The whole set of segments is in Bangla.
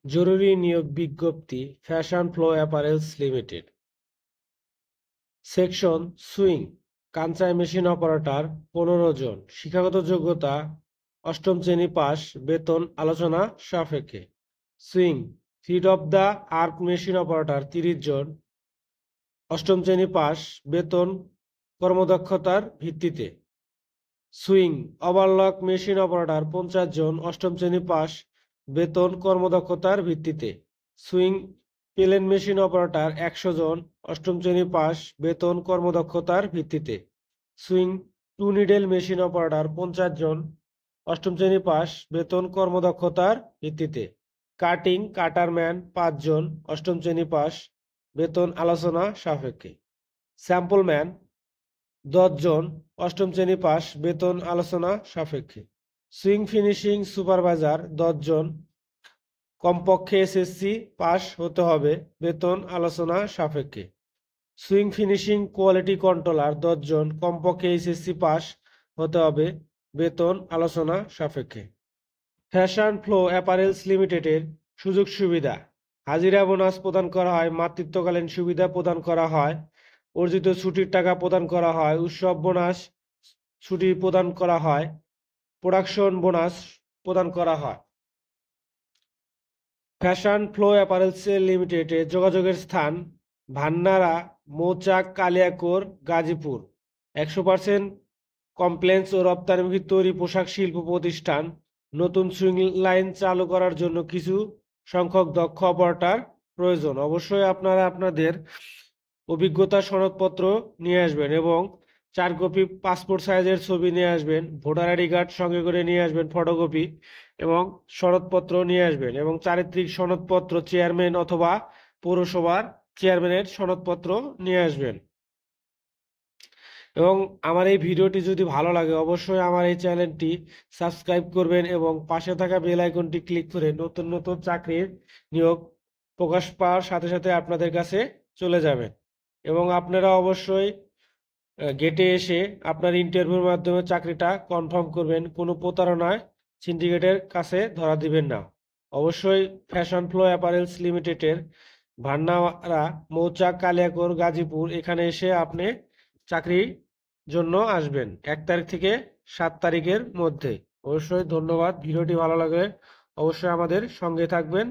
জরুরি নিয়োগ বিজ্ঞপ্তি fashion flow apparels limited. Section sewing কাঞ্চাই মেশিন অপারেটর 15 জন, শিক্ষাগত যোগ্যতা 8ম শ্রেণী পাস, বেতন আলোচনা সাপেক্ষে। Sewing feed off the arm machine operator 30 জন, 8ম শ্রেণী পাস, বেতন কর্মদক্ষতার ভিত্তিতে। সুইং ওভারলক মেশিন অপারেটর 50 জন, 8ম শ্রেণী পাস, বেতন কর্মদক্ষতার ভিত্তিতে। সুইং প্লেন মেশিন অপারেটর 100 জন, 8ম শ্রেণী পাস, বেতন কর্মদক্ষতার ভিত্তিতে। Sewing two needle machine operator 50 জন, 8ম শ্রেণী পাস, বেতন কর্মদক্ষতার ভিত্তিতে। কাটিং কাটারম্যান 5 জন, 8ম শ্রেণী পাস, বেতন আলোচনা সাপেক্ষে। স্যাম্পলম্যান 10 জন, 8ম শ্রেণী পাস, বেতন আলোচনা সাপেক্ষে। সুইং ফিনিশিং সুপারভাইজার 10 জন, কমপক্ষে এসএসসি পাস হতে হবে, বেতন আলোচনা সাপেক্ষে। সুইং ফিনিশিং কোয়ালিটি কন্ট্রোলার 10 জন, কমপক্ষে এসএসসি পাস হতে হবে, বেতন আলোচনা সাপেক্ষে। ফ্যাশন ফ্লো অ্যাপারেলস লিমিটেডের সুযোগ সুবিধা: হাজিরা বোনাস প্রদান করা হয়, মাতৃত্বকালীন সুবিধা প্রদান করা হয়, অর্জিত ছুটির টাকা প্রদান করা হয়, উৎসব বোনাস ছুটি প্রদান করা হয়, প্রোডাকশন বোনাস প্রদান করা হয়। ফ্যাশন ফ্লো অ্যাপারেলস লিমিটেডে যোগাযোগের স্থান: ভান্নারা, মৌচাক, কালিয়াকৈর, গাজীপুর। 100% কমপ্লেন্স ও রপ্তানিমুখী তৈরি পোশাক শিল্প প্রতিষ্ঠান। নতুন সুইং লাইন চালু করার জন্য কিছু সংখ্যক দক্ষ অপারেটর প্রয়োজন। অবশ্যই আপনারা আপনাদের অভিজ্ঞতা সনদপত্র নিয়ে আসবেন এবং 4 কপি পাসপোর্ট সাইজের ছবি নিয়ে আসবেন, ভোটার আইডি কার্ড সঙ্গে করে নিয়ে আসবেন ফটোকপি, এবং সনদপত্র নিয়ে আসবেন এবং চারিত্রিক সনদপত্র, চেয়ারম্যান অথবা পৌরসভার চেয়ারম্যানের সনদপত্র নিয়ে আসবেন। এবং আমার এই ভিডিওটি যদি ভালো লাগে অবশ্যই আমার এই চ্যানেলটি সাবস্ক্রাইব করবেন এবং পাশে থাকা বেল আইকনটি ক্লিক করে নতুন নতুন চাকরির নিয়োগ প্রকাশ পাওয়ার সাথে সাথে আপনাদের কাছে চলে যাবেন। এবং আপনারা অবশ্যই গেটে এসে আপনার ইন্টারভিউর মাধ্যমে চাকরিটা কনফার্ম করবেন, কোনো প্রতারণায় সিন্ডিকেটের কাছে ধরা দিবেন না। অবশ্যই ফ্যাশন ফ্লো অ্যাপারেলস লিমিটেডের ভান্নারা, মৌচাক, কালিয়াকৈর, গাজীপুর এখানে এসে আপনি চাকরির জন্য আসবেন 1 তারিখ থেকে 7 তারিখের মধ্যে। অবশ্যই ধন্যবাদ। ভিডিওটি ভালো লাগলে অবশ্যই আমাদের সঙ্গে থাকবেন।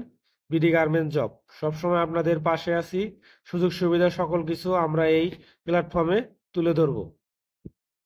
বিডি গার্মেন্টস জব সবসময় আপনাদের পাশে আছি। সুযোগ সুবিধা সকল কিছু আমরা এই প্ল্যাটফর্মে তুলে ধরবো।